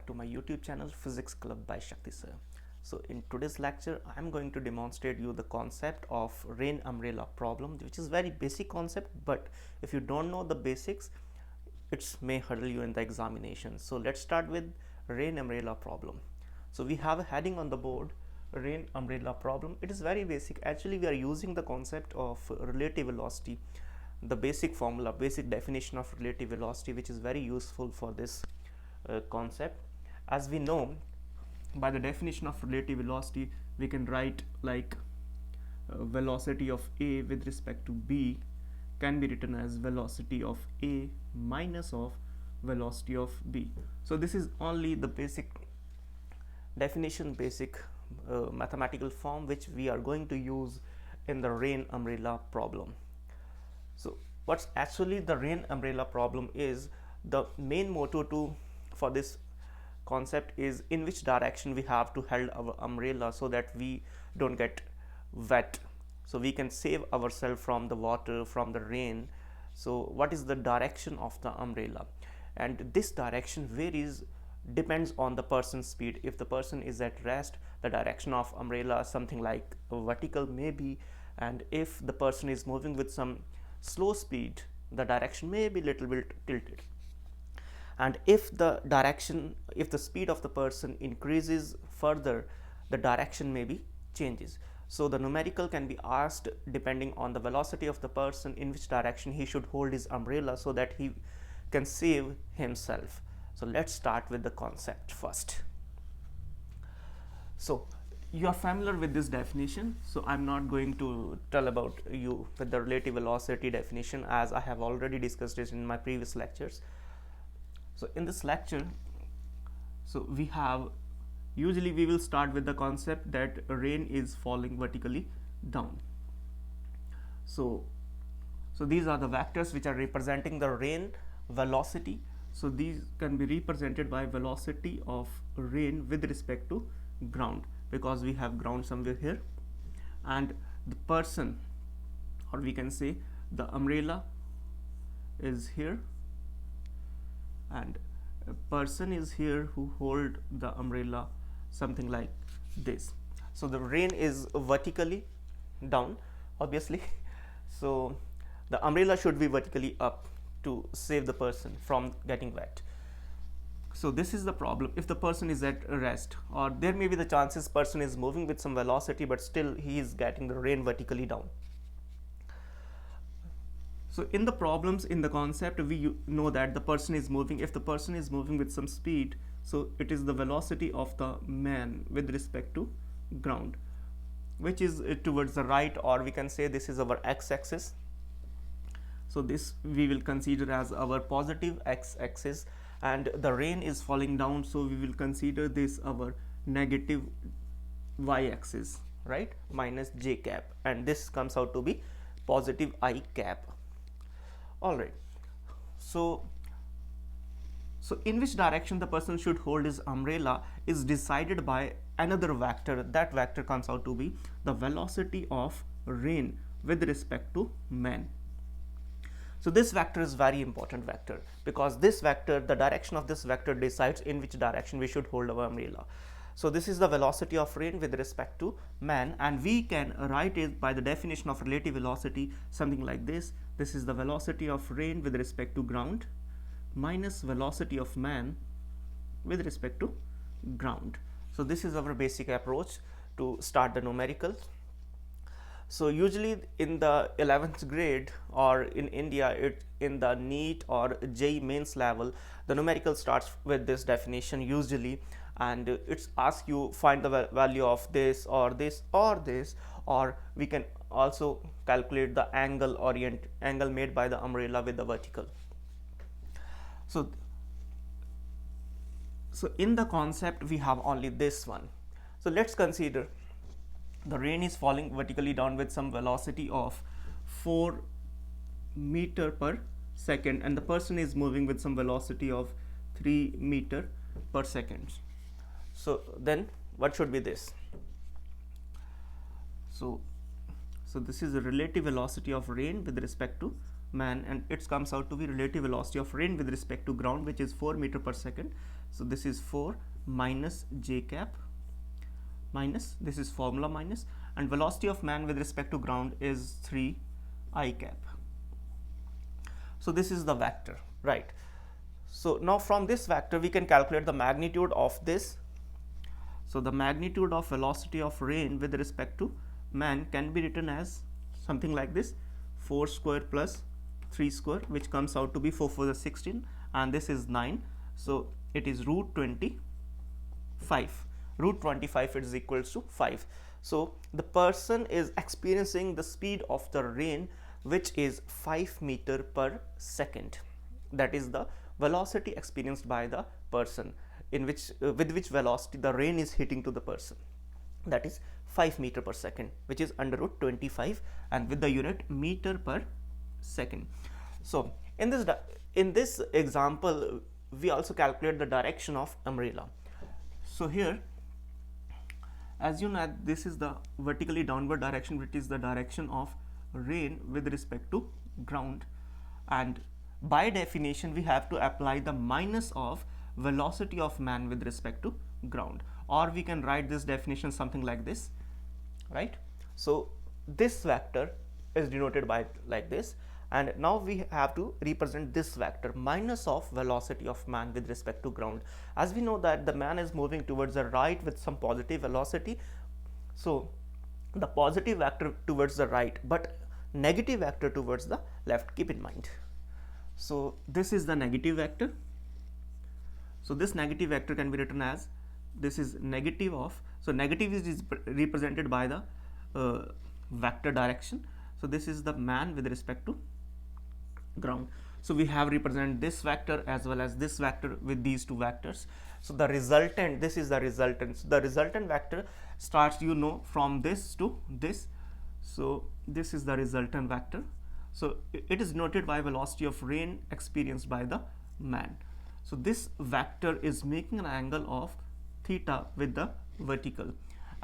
back to my YouTube channel Physics Club by Shakti sir. So in today's lecture I am going to demonstrate you the concept of rain umbrella problem, which is very basic concept, but if you don't know the basics it may hurdle you in the examination. So let's start with rain umbrella problem. So we have a heading on the board, rain umbrella problem. It is very basic. Actually we are using the concept of relative velocity, the basic formula, basic definition of relative velocity, which is very useful for this concept. As we know, by the definition of relative velocity we can write like velocity of A with respect to B can be written as velocity of A minus of velocity of B. So this is only the basic definition, basic mathematical form which we are going to use in the rain umbrella problem. So what's actually the rain umbrella problem is, the main motto for this concept is in which direction we have to hold our umbrella so that we don't get wet, so we can save ourselves from the water, from the rain. So what is the direction of the umbrella, and this direction varies, depends on the person's speed. If the person is at rest, the direction of umbrella something like vertical maybe, and if the person is moving with some slow speed, the direction may be little bit tilted. And if the speed of the person increases further, the direction may be changes. So the numerical can be asked depending on the velocity of the person, in which direction he should hold his umbrella so that he can save himself. So let's start with the concept first. So you are familiar with this definition, so I'm not going to tell about you with the relative velocity definition, as I have already discussed it in my previous lectures. So in this lecture, so we have, usually we will start with the concept that rain is falling vertically down. So these are the vectors which are representing the rain velocity. So these can be represented by velocity of rain with respect to ground, because we have ground somewhere here, and the person, or we can say the umbrella, is here, and a person is here who hold the umbrella something like this. So the rain is vertically down, obviously. So the umbrella should be vertically up to save the person from getting wet. So this is the problem. If the person is at rest, or there may be the chances person is moving with some velocity but still he is getting the rain vertically down. So in the problems, in the concept, we know that the person is moving. If the person is moving with some speed, so it is the velocity of the man with respect to ground, which is towards the right, or we can say this is our x-axis. So this we will consider as our positive x-axis, and the rain is falling down, so we will consider this our negative y-axis, right, minus j cap, and this comes out to be positive I cap. All right. So in which direction the person should hold his umbrella is decided by another vector. That vector comes out to be the velocity of rain with respect to man. So this vector is very important vector, because this vector, the direction of this vector decides in which direction we should hold our umbrella. So this is the velocity of rain with respect to man, and we can write it by the definition of relative velocity something like this. This is the velocity of rain with respect to ground minus velocity of man with respect to ground. So this is our basic approach to start the numerical. So usually in the 11th grade, or in India in the NEET or JEE mains level, the numerical starts with this definition usually, and it's ask you find the value of this or this or this, or we can also calculate the angle made by the umbrella with the vertical. So in the concept we have only this one. So let's consider the rain is falling vertically down with some velocity of 4 meter per second, and the person is moving with some velocity of 3 meter per second. So then what should be this? So this is the relative velocity of rain with respect to man, and it comes out to be relative velocity of rain with respect to ground, which is 4 meter per second. So this is 4 minus j cap minus, this is formula minus, and velocity of man with respect to ground is 3 I cap. So this is the vector, right? So now from this vector we can calculate the magnitude of this. So the magnitude of velocity of rain with respect to man can be written as something like this: 4 square plus 3 square, which comes out to be 4 4 is 16, and this is 9. So it is root 25. Root 25 is equals to 5. So the person is experiencing the speed of the rain, which is 5 meter per second. That is the velocity experienced by the person, in which with which velocity the rain is hitting to the person. That is 5 meter per second, which is under root 25, and with the unit meter per second. So in this example we also calculate the direction of umbrella. So here, as you know, this is the vertically downward direction, which is the direction of rain with respect to ground, and by definition we have to apply the minus of velocity of man with respect to ground, or we can write this definition something like this, right? So this vector is denoted by like this, and now we have to represent this vector minus of velocity of man with respect to ground. As we know that the man is moving towards the right with some positive velocity, so the positive vector towards the right but negative vector towards the left, keep in mind. So this is the negative vector. So this negative vector can be written as, this is negative of, so negative is represented by the vector direction. So this is the man with respect to ground. So we have represent this vector as well as this vector with these two vectors. So the resultant, this is the resultant. So the resultant vector starts, you know, from this to this. So this is the resultant vector. So it is denoted by velocity of rain experienced by the man. So this vector is making an angle of theta with the vertical.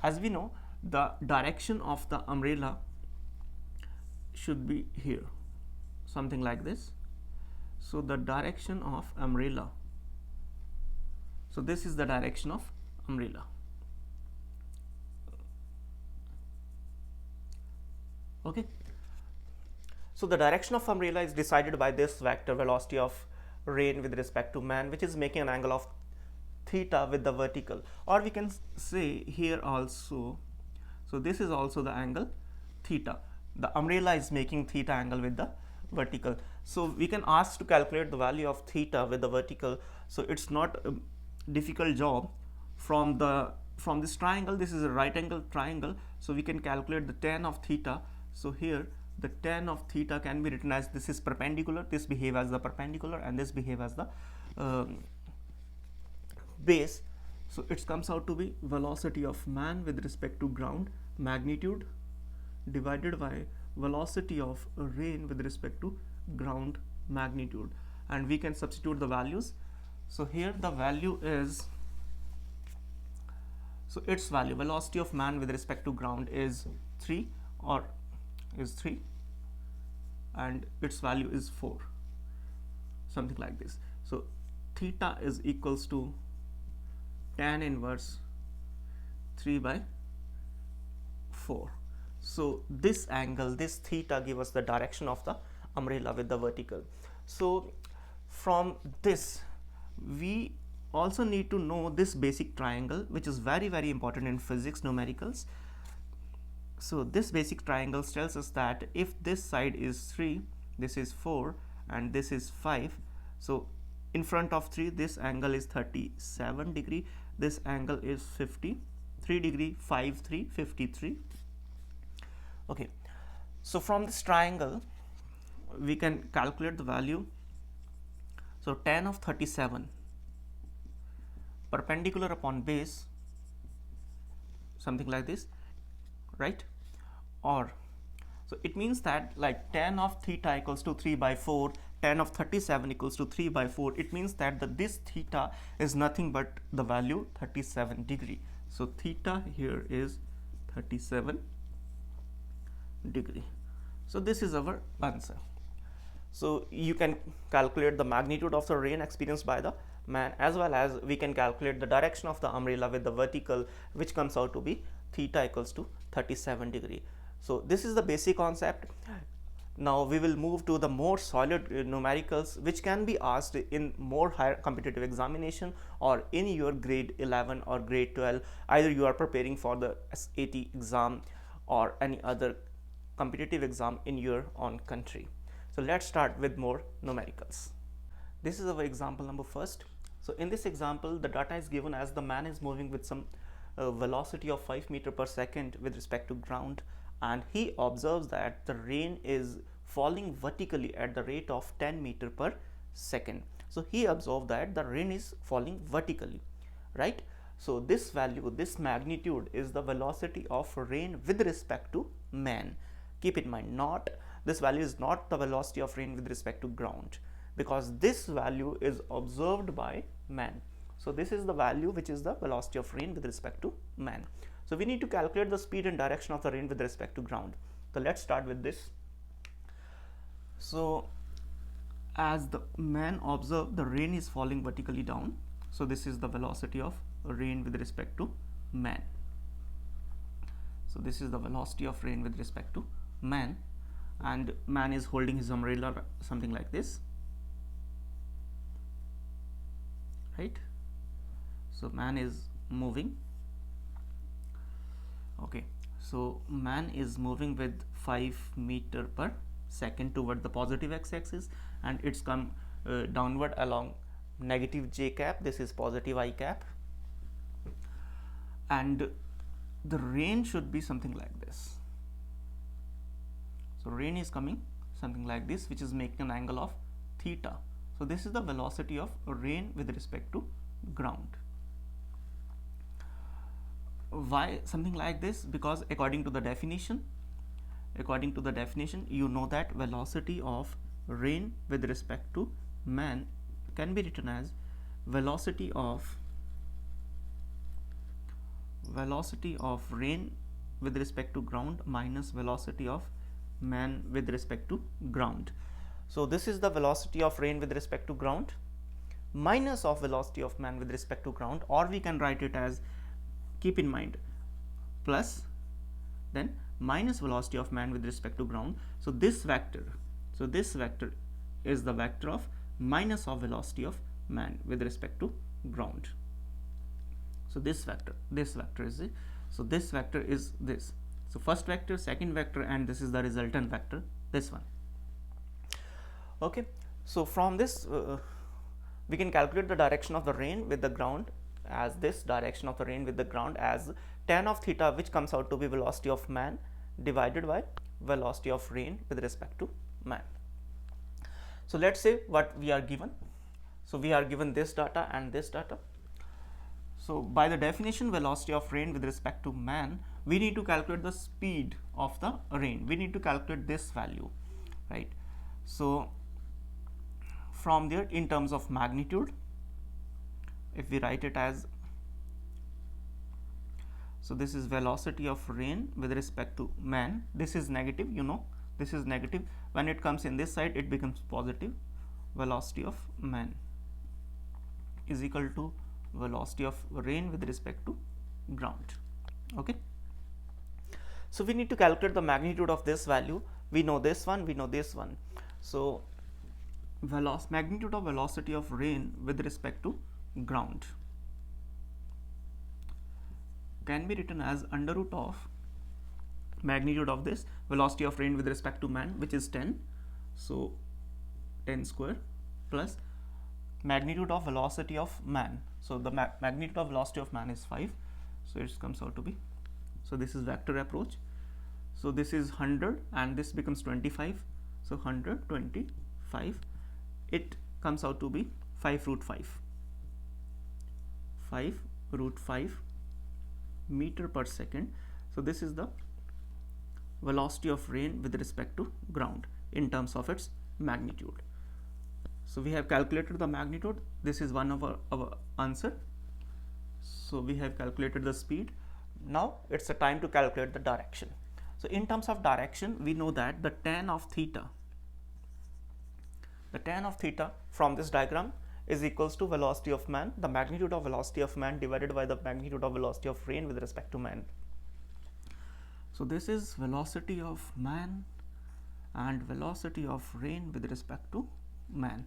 As we know, the direction of the umbrella should be here, something like this. So the direction of umbrella, so this is the direction of umbrella. Okay, so the direction of umbrella is decided by this vector velocity of rain with respect to man, which is making an angle of theta with the vertical, or we can say here also, so this is also the angle theta. The umbrella is making theta angle with the vertical. So we can ask to calculate the value of theta with the vertical. So it's not a difficult job. From this triangle, this is a right angle triangle, so we can calculate the tan of theta. So here the tan of theta can be written as, this is perpendicular, this behave as the perpendicular, and this behave as the base. So it comes out to be velocity of man with respect to ground magnitude divided by velocity of rain with respect to ground magnitude, and we can substitute the values. So here the value is, so its value, velocity of man with respect to ground is 3, and its value is 4, something like this. So theta is equals to tan inverse 3 by 4. So this angle, this theta, give us the direction of the umbrella with the vertical. So from this we also need to know this basic triangle, which is very important in physics numericals. So this basic triangle tells us that if this side is 3, this is 4, and this is 5, so in front of 3 this angle is 37 degree, this angle is 53 degree, 5 3 53. Okay, so from this triangle we can calculate the value. So tan of 37 perpendicular upon base, something like this, right? Or so it means that like tan of theta equals to 3 by 4, tan of 37 equals to 3 by 4. It means that this theta is nothing but the value 37 degree. So theta here is 37 degree. So this is our answer. So you can calculate the magnitude of the rain experienced by the man, as well as we can calculate the direction of the umbrella with the vertical, which comes out to be theta equals to 37 degree. So this is the basic concept. Now we will move to the more solid numericals, which can be asked in more higher competitive examination or in your grade 11 or grade 12. Either you are preparing for the SAT exam or any other competitive exam in your own country. So let's start with more numericals. This is our example number first. So in this example, the data is given as the man is moving with some velocity of 5 meter per second with respect to ground, and he observes that the rain is falling vertically at the rate of 10 meter per second. So he observed that the rain is falling vertically, right? So this value, this magnitude is the velocity of rain with respect to man. Keep in mind, not this value is not the velocity of rain with respect to ground, because this value is observed by man. So this is the value which is the velocity of rain with respect to man. So we need to calculate the speed and direction of the rain with respect to ground. So let's start with this. So as the man observed, the rain is falling vertically down. So this is the velocity of rain with respect to man. So this is the velocity of rain with respect to man, and man is holding his umbrella, something like this, right? So man is moving. Okay, so man is moving with 5 meter per second toward the positive x-axis, and it's come downward along negative j cap. This is positive I cap, and the rain should be something like this. So rain is coming something like this, which is making an angle of theta. So this is the velocity of rain with respect to ground. Why something like this? Because according to the definition, you know that velocity of rain with respect to man can be written as velocity of rain with respect to ground minus velocity of man with respect to ground. So this is the velocity of rain with respect to ground minus of velocity of man with respect to ground, or we can write it as, keep in mind, plus then minus velocity of man with respect to ground. So this vector is the vector of minus of velocity of man with respect to ground. So this vector is it. So this vector is this. So first vector, second vector, and this is the resultant vector, this one. Okay, so from this we can calculate the direction of the rain with the ground as this direction of the rain with the ground as tan of theta, which comes out to be velocity of man divided by velocity of rain with respect to man. So let's say what we are given. So we are given this data and this data. So by the definition, velocity of rain with respect to man, we need to calculate the speed of the rain. We need to calculate this value, right? So from there, in terms of magnitude, if we write it as, so this is velocity of rain with respect to man. This is negative, you know, this is negative. When it comes in this side, it becomes positive. Velocity of man is equal to velocity of rain with respect to ground. Okay, so we need to calculate the magnitude of this value. We know this one, we know this one. So magnitude of velocity of rain with respect to ground can be written as under root of magnitude of this velocity of rain with respect to man, which is 10. So 10 square plus magnitude of velocity of man. So the magnitude of velocity of man is 5. So it comes out to be, so this is vector approach. So this is 100 and this becomes 25. So 125. It comes out to be 5 root 5. 5 root 5 meter per second. So this is the velocity of rain with respect to ground in terms of its magnitude. So we have calculated the magnitude. This is one of our answer. So we have calculated the speed. Now it's a time to calculate the direction. So in terms of direction, we know that the tan of theta The tan of theta from this diagram is equals to velocity of man, the magnitude of velocity of man divided by the magnitude of velocity of rain with respect to man. So this is velocity of man and velocity of rain with respect to man.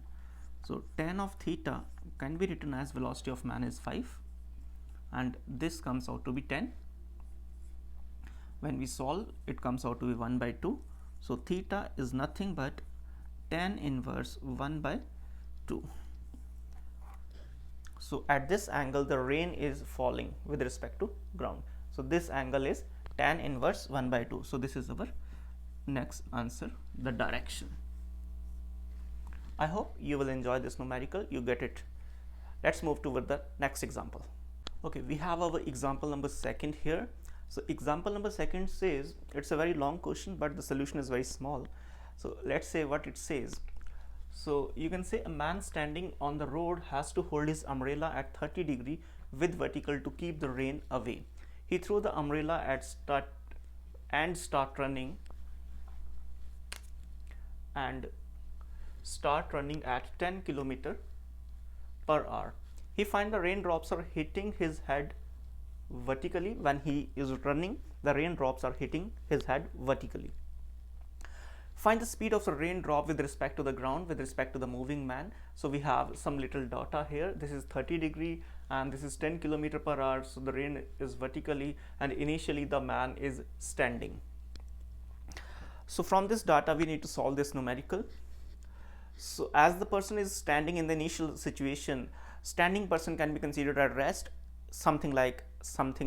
So tan of theta can be written as velocity of man is 5 and this comes out to be 10. When we solve, it comes out to be 1 by 2. So theta is nothing but tan inverse 1 by 2. So at this angle the rain is falling with respect to ground. So this angle is tan inverse 1 by 2. So this is our next answer, the direction. I hope you will enjoy this numerical, you get it. Let's move toward the next example. Okay, we have our example number 2 here. So example number 2 says, it's a very long question but the solution is very small. So let's say what it says. So you can say a man standing on the road has to hold his umbrella at 30 degree with vertical to keep the rain away. He threw the umbrella at start running at 10 km per hour. He finds the raindrops are hitting his head vertically. When he is running, the raindrops are hitting his head vertically. Find the speed of the raindrop with respect to the ground with respect to the moving man. So we have some little data here. This is 30 degree and this is 10 km per hour. So the rain is vertically and initially the man is standing. So from this data we need to solve this numerical. So as the person is standing in the initial situation, standing person can be considered at rest, something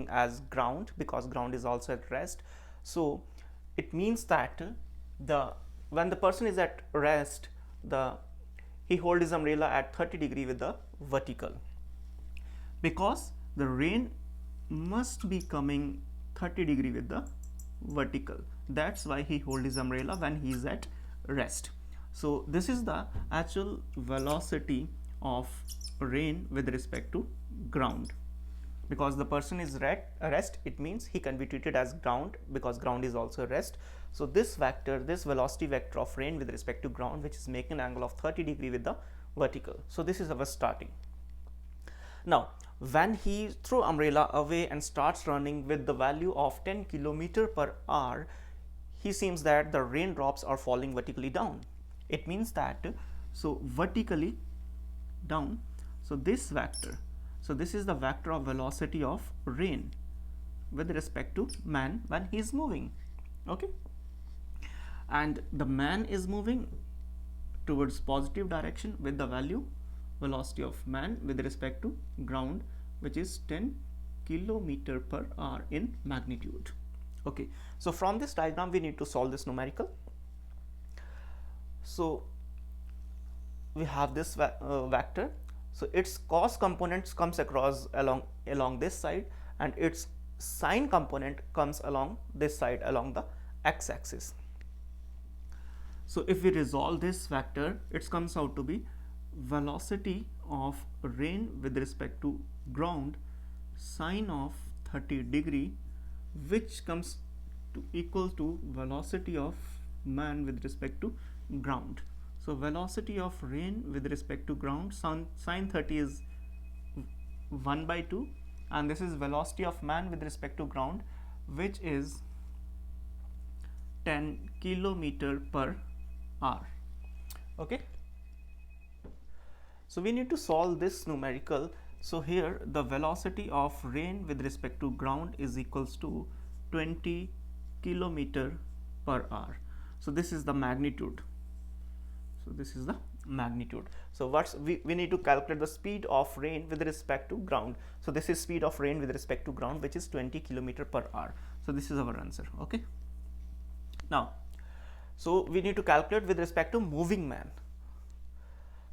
as ground, because ground is also at rest. So it means that when the person is at rest, he holds his umbrella at 30 degree with the vertical, because the rain must be coming 30 degree with the vertical. That's why he holds his umbrella when he is at rest. So this is the actual velocity of rain with respect to ground. Because the person is at rest, it means he can be treated as ground, because ground is also rest. So this vector, this velocity vector of rain with respect to ground, which is making an angle of 30 degree with the vertical. So this is our starting. Now when he throws umbrella away and starts running with the value of 10 km per hour, he seems that the raindrops are falling vertically down. It means that, so vertically down, so this vector, so this is the vector of velocity of rain with respect to man when he is moving. Okay, and the man is moving towards positive direction with the value velocity of man with respect to ground, which is 10 km per hour in magnitude. Okay, so from this diagram we need to solve this numerical. So we have this vector. So its cos components comes across along this side and its sine component comes along this side along the x-axis. So if we resolve this vector, it comes out to be velocity of rain with respect to ground sine of 30 degree, which comes to equal to velocity of man with respect to ground. So velocity of rain with respect to ground, sine 30 is 1 by 2, and this is velocity of man with respect to ground, which is 10 km per hour. Okay, so we need to solve this numerical. So here the velocity of rain with respect to ground is equals to 20 km per hour. So this is the magnitude. So this is the magnitude. So we need to calculate the speed of rain with respect to ground. So this is speed of rain with respect to ground, which is 20 km per hour. So this is our answer. Okay, now so we need to calculate with respect to moving man.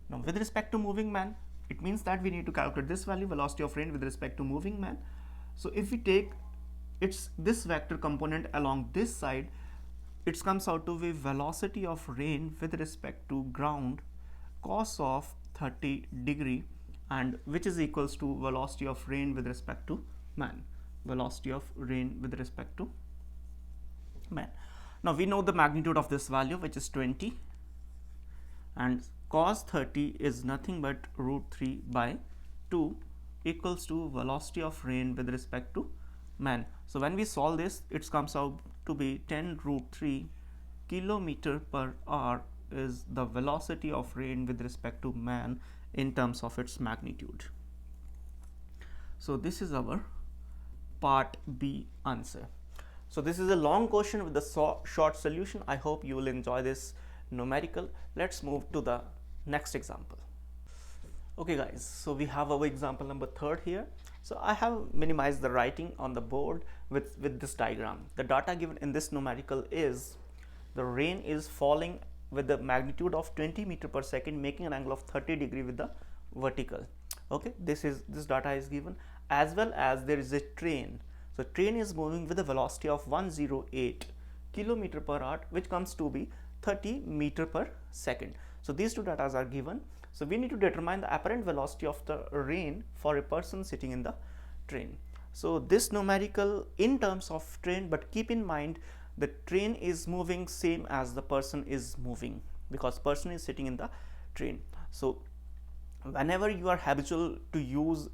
Now with respect to moving man, it means that we need to calculate this value, velocity of rain with respect to moving man. So if we take this vector component along this side, it comes out to be velocity of rain with respect to ground cos of 30 degree, and which is equals to velocity of rain with respect to man, velocity of rain with respect to man. Now we know the magnitude of this value, which is 20, and cos 30 is nothing but root 3 by 2 equals to velocity of rain with respect to man. So when we solve this, it comes out to be 10 root 3 kilometer per hour is the velocity of rain with respect to man in terms of its magnitude. So this is our part B answer. So this is a long question with the short solution. I hope you will enjoy this numerical. Let's move to the next example. Okay guys, so we have our example number 3 here. So I have minimized the writing on the board with this diagram. The data given in this numerical is the rain is falling with the magnitude of 20 meter per second, making an angle of 30 degree with the vertical. Okay, this data is given, as well as there is a train. So train is moving with a velocity of 108 kilometer per hour, which comes to be 30 meter per second. So these two data are given. So we need to determine the apparent velocity of the rain for a person sitting in the train. So this numerical in terms of train, but keep in mind the train is moving same as the person is moving, because person is sitting in the train. So whenever you are habitual to use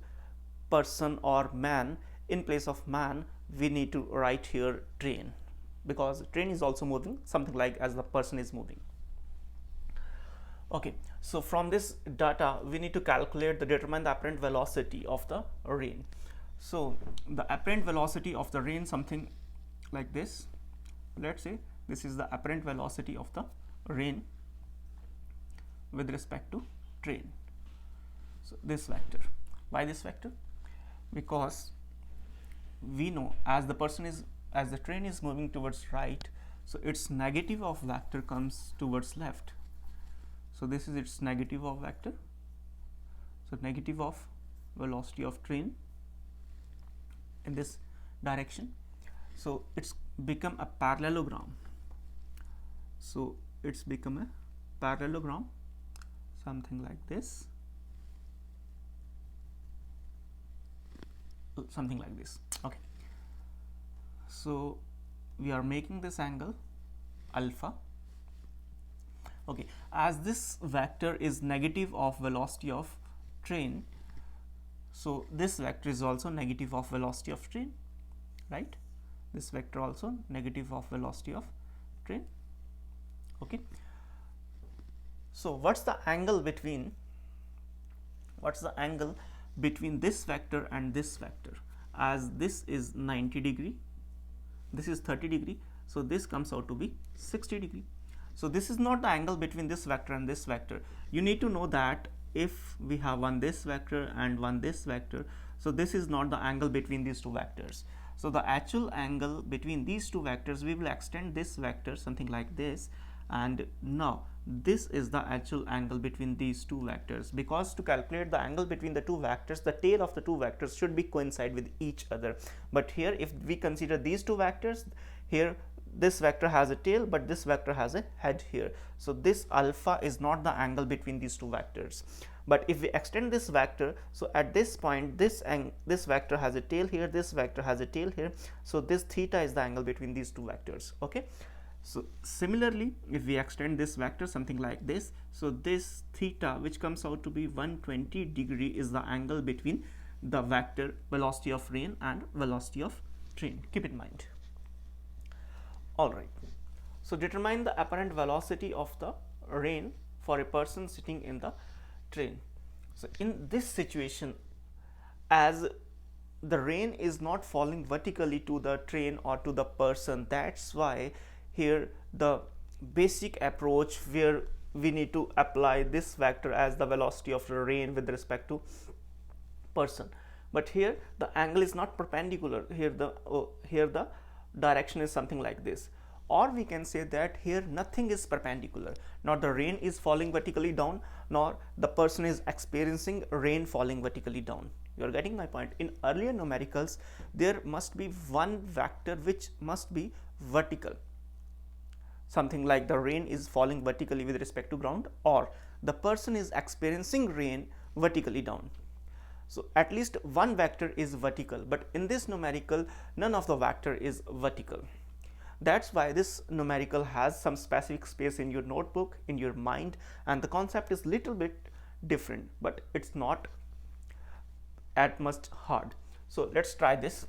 person or man, in place of man we need to write here train, because train is also moving something like as the person is moving. Okay, so from this data we need to determine the apparent velocity of the rain. So the apparent velocity of the rain, something like this. Let's say this is the apparent velocity of the rain with respect to train. So this vector. Why this vector? Because we know as the train is moving towards right, so its negative of vector comes towards left. So this is its negative of vector. So negative of velocity of train in this direction. So it's become a parallelogram. So it's become a parallelogram, something like this. Something like this. Okay, so we are making this angle alpha. Okay, as this vector is negative of velocity of train, so this vector is also negative of velocity of train, right? This vector also negative of velocity of train. Okay, so what's the angle between this vector and this vector? As this is 90 degree, this is 30 degree, so this comes out to be 60 degree. So this is not the angle between this vector and this vector. You need to know that if we have one this vector and one this vector, so this is not the angle between these two vectors. So the actual angle between these two vectors, we will extend this vector something like this, and now this is the actual angle between these two vectors, because to calculate the angle between the two vectors, the tail of the two vectors should be coincide with each other. But here if we consider these two vectors, here this vector has a tail but this vector has a head here, so this alpha is not the angle between these two vectors. But if we extend this vector, so at this point this vector has a tail here, this vector has a tail here, so this theta is the angle between these two vectors. Okay, so similarly if we extend this vector something like this, so this theta, which comes out to be 120 degree, is the angle between the vector velocity of rain and velocity of train. Keep in mind. Alright, so determine the apparent velocity of the rain for a person sitting in the train. So in this situation, as the rain is not falling vertically to the train or to the person, that's why here the basic approach where we need to apply this vector as the velocity of the rain with respect to person. But here the angle is not perpendicular, here the direction is something like this. Or we can say that here nothing is perpendicular, not the rain is falling vertically down, nor the person is experiencing rain falling vertically down. You are getting my point. In earlier numericals, there must be one vector which must be vertical, something like the rain is falling vertically with respect to ground, or the person is experiencing rain vertically down. So at least one vector is vertical, but in this numerical none of the vector is vertical. That's why this numerical has some specific space in your notebook, in your mind, and the concept is little bit different, but it's not at much hard. So let's try this.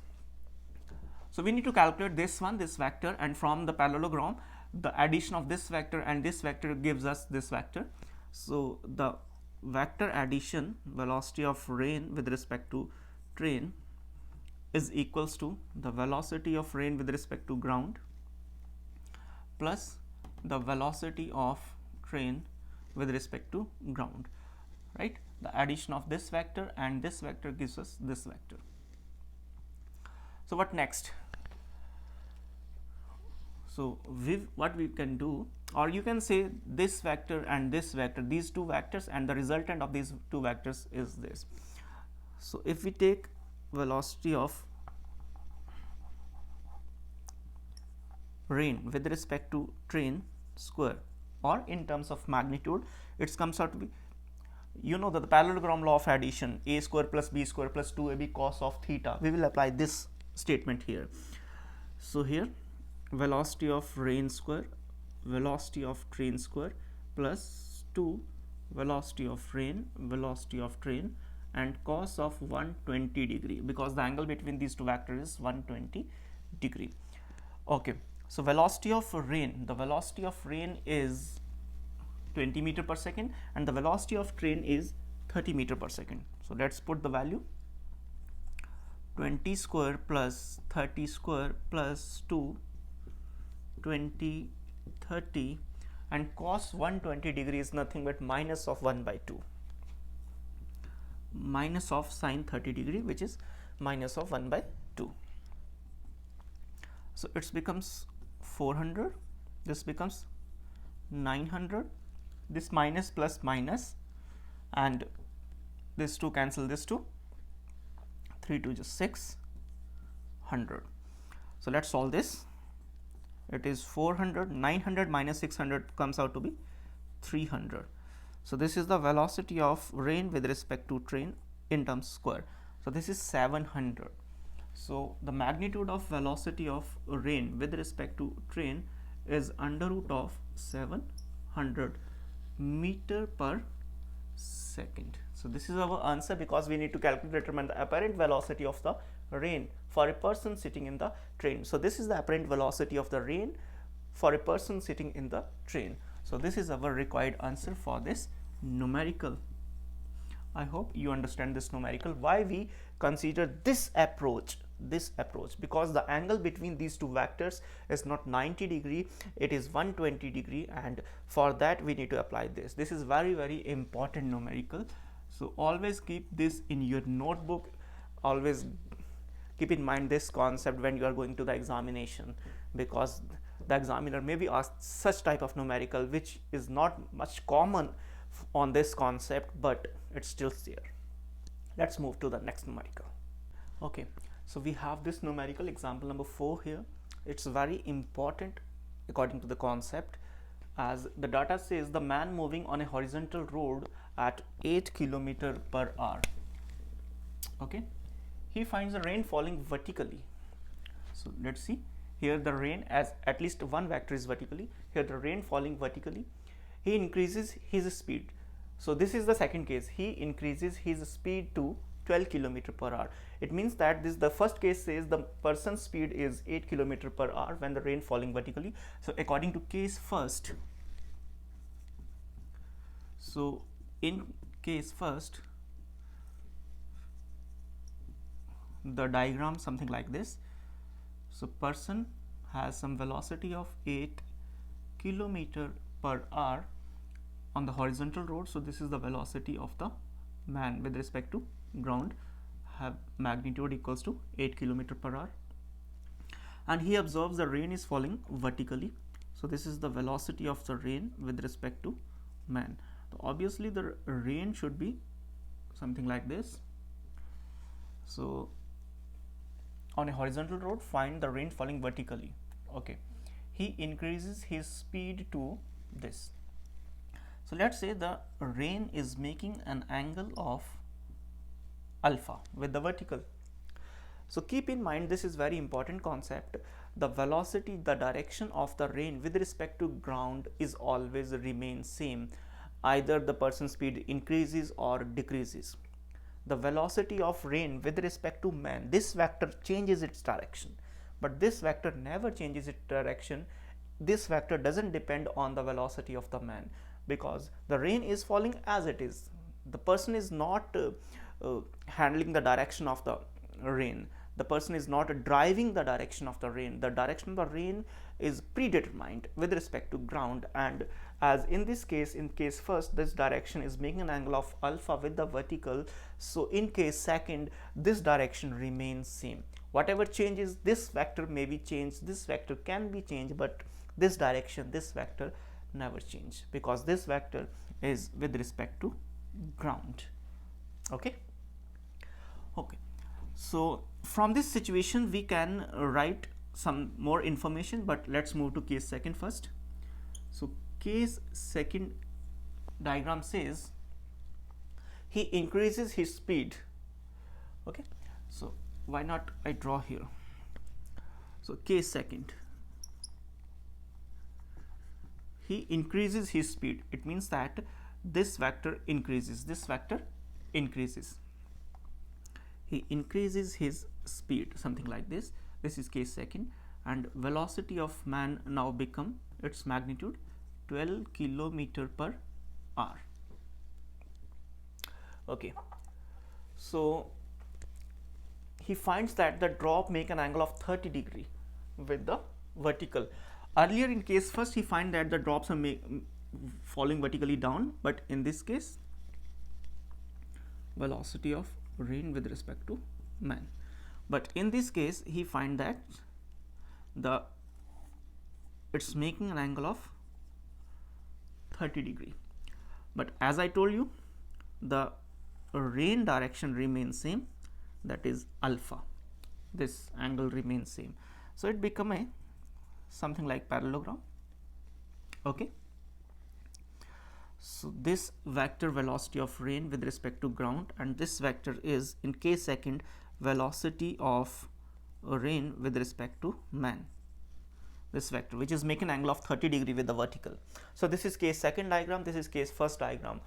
So we need to calculate this one, this vector, and from the parallelogram, the addition of this vector and this vector gives us this vector. So the vector addition, velocity of rain with respect to train, is equals to the velocity of rain with respect to ground plus the velocity of train with respect to ground, right? The addition of this vector and this vector gives us this vector. So what next? So what we can do, or you can say this vector and this vector, these two vectors, and the resultant of these two vectors is this. So if we take velocity of rain with respect to train square, or in terms of magnitude, it comes out to be, you know, that the parallelogram law of addition, a square plus b square plus 2ab cos of theta, we will apply this statement here. So here velocity of rain square, velocity of train square plus 2 velocity of rain, velocity of train, and cos of 120 degree, because the angle between these two vectors is 120 degree. Okay, so velocity of rain, the velocity of rain is 20 meter per second and the velocity of train is 30 meter per second. So let's put the value, 20 square plus 30 square plus 2 20 30, and cos 120 degree is nothing but minus of 1 by 2, minus of sine 30 degree, which is minus of 1 by 2. So it becomes 400, this becomes 900, this minus plus minus, and this 2 cancel this 2, 3 2 just 600. So let's solve this. It is 400, 900 minus 600 comes out to be 300. So this is the velocity of rain with respect to train in terms square. So this is 700. So the magnitude of velocity of rain with respect to train is under root of 700 meter per second. So this is our answer, because we need to calculate, determine the apparent velocity of the rain for a person sitting in the train. So this is the apparent velocity of the rain for a person sitting in the train. So this is our required answer for this numerical. I hope you understand this numerical, why we consider this approach, because the angle between these two vectors is not 90 degree, it is 120 degree, and for that we need to apply this. This is very, very important numerical. So always keep this in your notebook, always keep in mind this concept when you are going to the examination, because the examiner may be asked such type of numerical which is not much common on this concept, but it's still there. Let's move to the next numerical. Okay, so we have this numerical example number 4 here. It's very important according to the concept, as the data says the man moving on a horizontal road at 8 km per hour. Okay, he finds the rain falling vertically. So let's see, here the rain, as at least one vector is vertically, here the rain falling vertically. He increases his speed. So this is the second case, he increases his speed to 12 km per hour. It means that this, the first case says the person's speed is 8 km per hour when the rain falling vertically. So according to case first, so in case first, the diagram something like this. So person has some velocity of 8 km per hour on the horizontal road. So this is the velocity of the man with respect to ground, have magnitude equals to 8 km per hour, and he observes the rain is falling vertically. So this is the velocity of the rain with respect to man. So obviously the rain should be something like this. So on a horizontal road, find the rain falling vertically. Okay, he increases his speed to this. So let's say the rain is making an angle of alpha with the vertical. So keep in mind, this is very important concept. the velocity, the direction of the rain with respect to ground is always remain same. Either the person's speed increases or decreases. The velocity of rain with respect to man, this vector changes its direction, but this vector never changes its direction. This vector doesn't depend on the velocity of the man, because the rain is falling as it is. The person is not handling the direction of the rain. The person is not driving the direction of the rain. The direction of the rain is predetermined with respect to ground, and as in this case, in case first, this direction is making an angle of alpha with the vertical. So in case second, this direction remains same. Whatever changes, this vector may be changed, this vector can be changed, but this direction, this vector never change, because this vector is with respect to ground. Okay. So from this situation we can write some more information, but let's move to case second first. So case second diagram says he increases his speed. Okay, so why not I draw here. So case second, he increases his speed. It means that this vector increases, this vector increases. He increases his speed, something like this. This is case second, and velocity of man now become its magnitude 12 kilometer per hour. Okay, so he finds that the drop make an angle of 30 degree with the vertical. Earlier in case first, he find that the drops are falling vertically down, but in this case, velocity of rain with respect to man. But in this case, he find that it's making an angle of 30 degree. But as I told you, the rain direction remains same, that is alpha. This angle remains same. So it become a something like parallelogram. Okay. So this vector velocity of rain with respect to ground, and this vector is in case second velocity of rain with respect to man. This vector which is making an angle of 30 degree with the vertical. So this is case second diagram, this is case first diagram.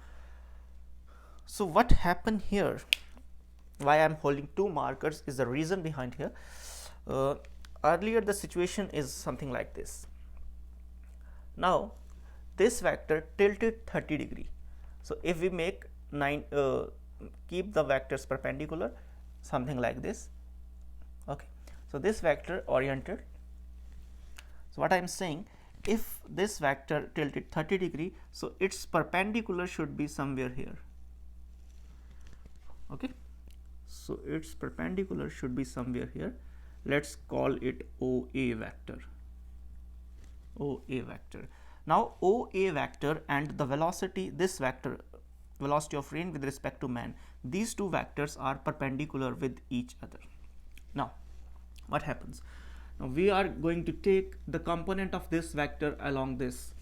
So what happened here, why I am holding two markers, is the reason behind here. Earlier the situation is something like this. Now this vector tilted 30 degree. So if we make keep the vectors perpendicular, something like this. Okay, so this vector oriented. So what I am saying, if this vector tilted 30 degree, so its perpendicular should be somewhere here. Okay, so its perpendicular should be somewhere here. Let's call it OA vector. OA vector. Now OA vector and the velocity, this vector velocity of rain with respect to man, these two vectors are perpendicular with each other. Now what happens? Now we are going to take the component of this vector along this.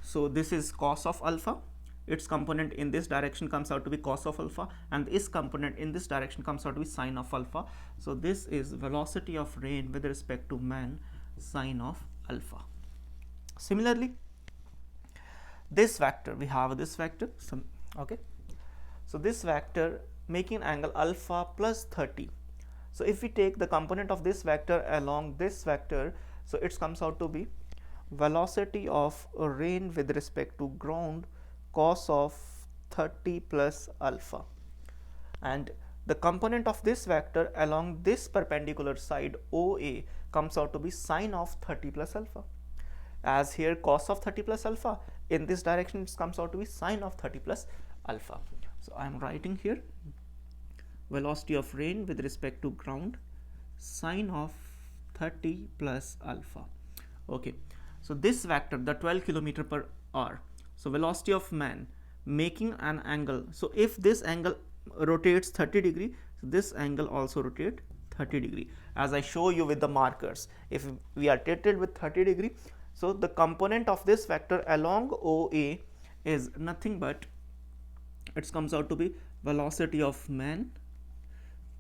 So this is cos of alpha, its component in this direction comes out to be cos of alpha, and this component in this direction comes out to be sine of alpha. So this is velocity of rain with respect to man, sine of alpha. Similarly, this vector, we have this vector, okay, so this vector making angle alpha plus 30. So if we take the component of this vector along this vector, so it comes out to be velocity of rain with respect to ground, cos of 30 plus alpha, and the component of this vector along this perpendicular side OA comes out to be sine of 30 plus alpha. As here cos of 30 plus alpha, in this direction it comes out to be sine of 30 plus alpha. So I am writing here velocity of rain with respect to ground, sine of 30 plus alpha. Okay, so this vector, the 12 kilometer per hour, so velocity of man making an angle. So if this angle rotates 30 degree, so this angle also rotate 30 degree, as I show you with the markers. If we are tilted with 30 degree, so the component of this vector along OA is nothing but it comes out to be velocity of man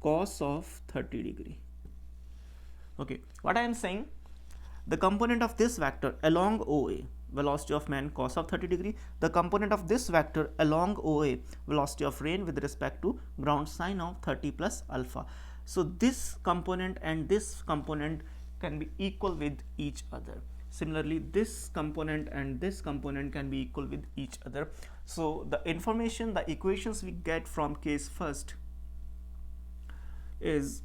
cos of 30 degree. Okay, what I am saying, the component of this vector along OA, velocity of man cos of 30 degree, the component of this vector along OA, velocity of rain with respect to ground, sine of 30 plus alpha. So this component and this component can be equal with each other. Similarly, this component and this component can be equal with each other. So the information, the equations we get from case first is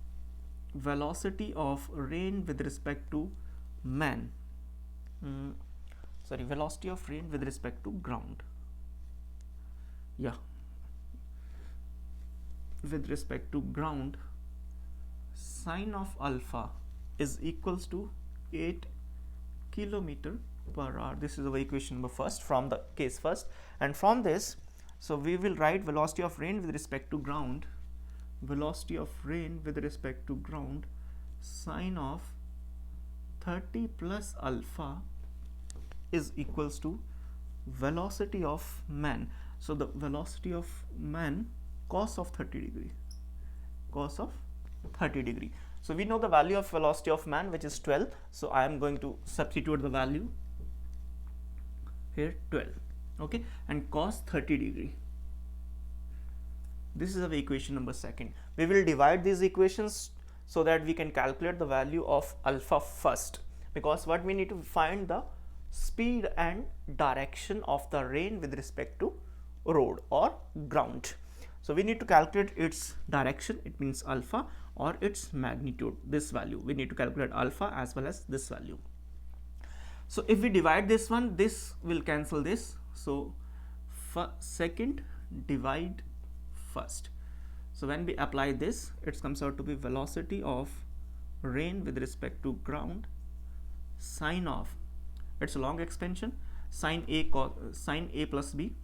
velocity of rain with respect to man, velocity of rain with respect to ground, with respect to ground, sine of alpha is equals to 8 kilometer per hour. This is our equation number first from the case first, and from this, so we will write velocity of rain with respect to ground, velocity of rain with respect to ground, sine of 30 plus alpha is equals to velocity of man. So the velocity of man cos of 30 degree, cos of 30 degree. So we know the value of velocity of man, which is 12. So I am going to substitute the value here, 12. Okay, and cos 30 degree. This is our equation number second. We will divide these equations so that we can calculate the value of alpha first, because what we need to find the speed and direction of the rain with respect to road or ground. So we need to calculate its direction, it means alpha, or its magnitude, this value. We need to calculate alpha as well as this value. So if we divide this one, this will cancel this. So second divide first. So when we apply this, it comes out to be velocity of rain with respect to ground, sine of, it's a long expansion, sine A plus B.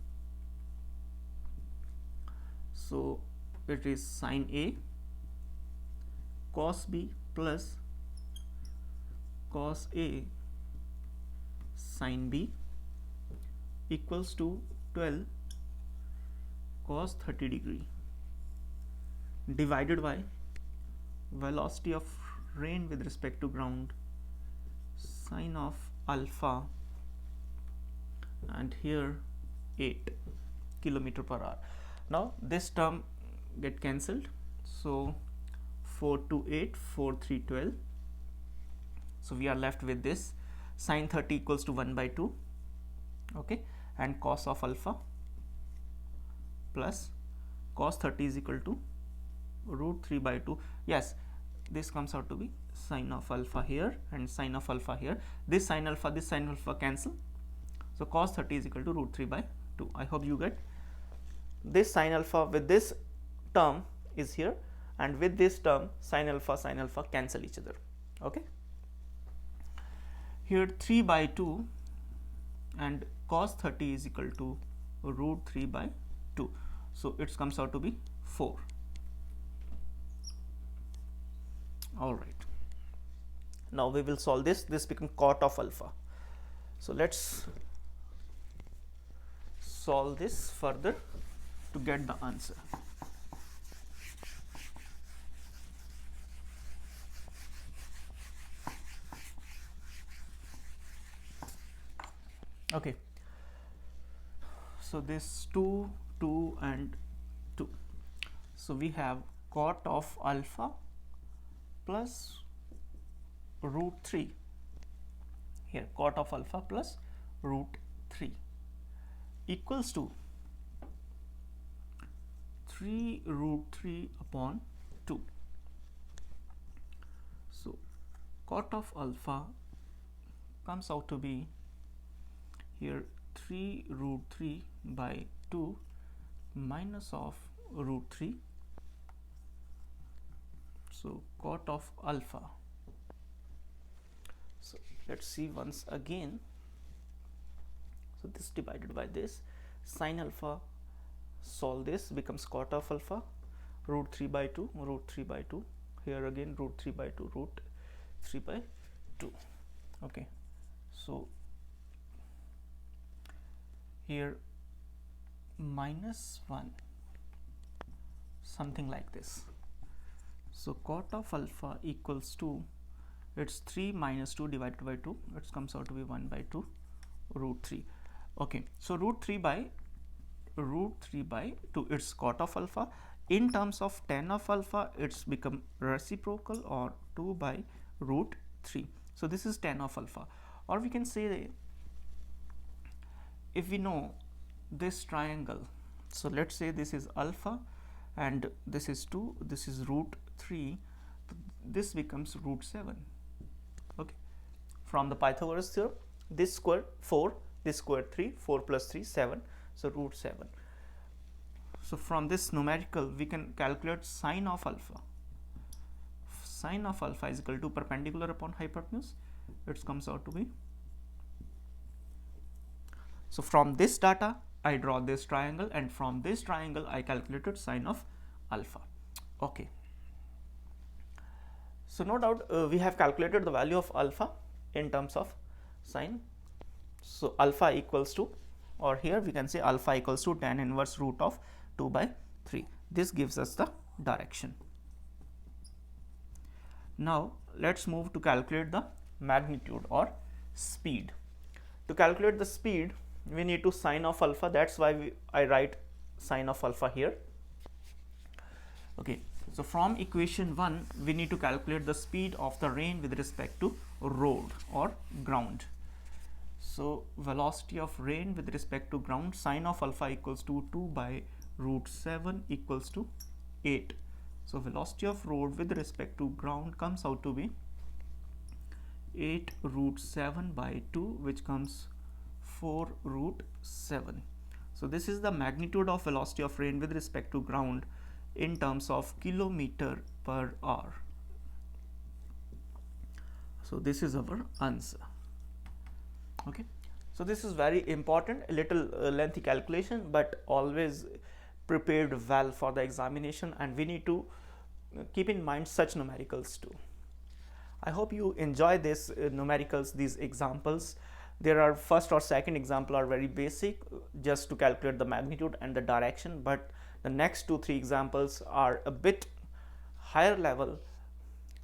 So it is sine A cos B plus cos A sine B equals to 12 cos 30 degree divided by velocity of rain with respect to ground, sine of alpha, and here 8 kilometer per hour. Now this term get cancelled, so 4 to 8, 4 3 12. So we are left with this sine 30 equals to 1 by 2, okay, and cos of alpha plus cos 30 is equal to root 3 by 2. Yes, this comes out to be sine of alpha here and sine of alpha here. This sine alpha cancel. So cos 30 is equal to root 3 by 2. I hope you get. This sine alpha with this term is here, and with this term sine alpha cancel each other. Okay. Here 3 by 2 and cos 30 is equal to root 3 by 2. So it comes out to be 4. All right. Now we will solve this. This becomes cot of alpha. So let's solve this further to get the answer. Okay. So this 2, 2 and 2. So we have cot of alpha plus root 3. Here cot of alpha plus root 3 equals to 3 root 3 upon 2. So cot of alpha comes out to be here 3 root 3 by 2 minus of root 3. So cot of alpha. So let's see once again. So this divided by this, sine alpha, solve this, becomes cot of alpha, root 3 by 2, root 3 by 2, here again root 3 by 2, root 3 by 2. Okay, so here minus 1, something like this. So cot of alpha equals to, it's 3 minus 2 divided by 2, it comes out to be 1 by 2 root 3. Okay, so root 3 by 2, it's cot of alpha. In terms of tan of alpha, it's become reciprocal, or 2 by root 3. So this is tan of alpha. Or we can say, if we know this triangle, so let's say this is alpha and this is 2, this is root 3, this becomes root 7. Okay, from the Pythagoras theorem, this square 4, this square 3, 4 plus 3 7, so root 7. So from this numerical we can calculate sine of alpha. Sine of alpha is equal to perpendicular upon hypotenuse, it comes out to be. So from this data I draw this triangle, and from this triangle I calculated sine of alpha. Okay, so no doubt we have calculated the value of alpha in terms of sine. So alpha equals to, or here we can say alpha equals to tan inverse root of 2 by 3. This gives us the direction. Now let's move to calculate the magnitude or speed. To calculate the speed, we need to sine of alpha. That's why I write sine of alpha here. Okay, so from equation 1 we need to calculate the speed of the rain with respect to road or ground. So velocity of rain with respect to ground, sine of alpha equals to 2 by root 7 equals to 8. So velocity of road with respect to ground comes out to be 8 root 7 by 2, which comes 4 root 7. So this is the magnitude of velocity of rain with respect to ground in terms of kilometer per hour. So this is our answer. Okay, so this is very important, a little lengthy calculation, but always prepared well for the examination, and we need to keep in mind such numericals too. I hope you enjoy this numericals, these examples. There are first or second example are very basic, just to calculate the magnitude and the direction, but the next 2-3 examples are a bit higher level,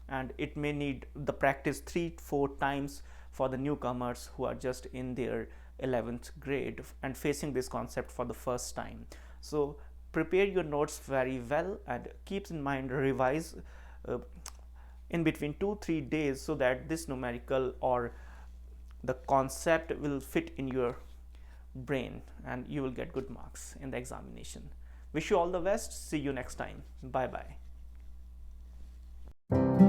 and it may need the practice 3-4 times for the newcomers who are just in their 11th grade and facing this concept for the first time. So prepare your notes very well and keep in mind, revise in between 2-3 days, so that this numerical or the concept will fit in your brain and you will get good marks in the examination. Wish you all the best. See you next time. Bye bye.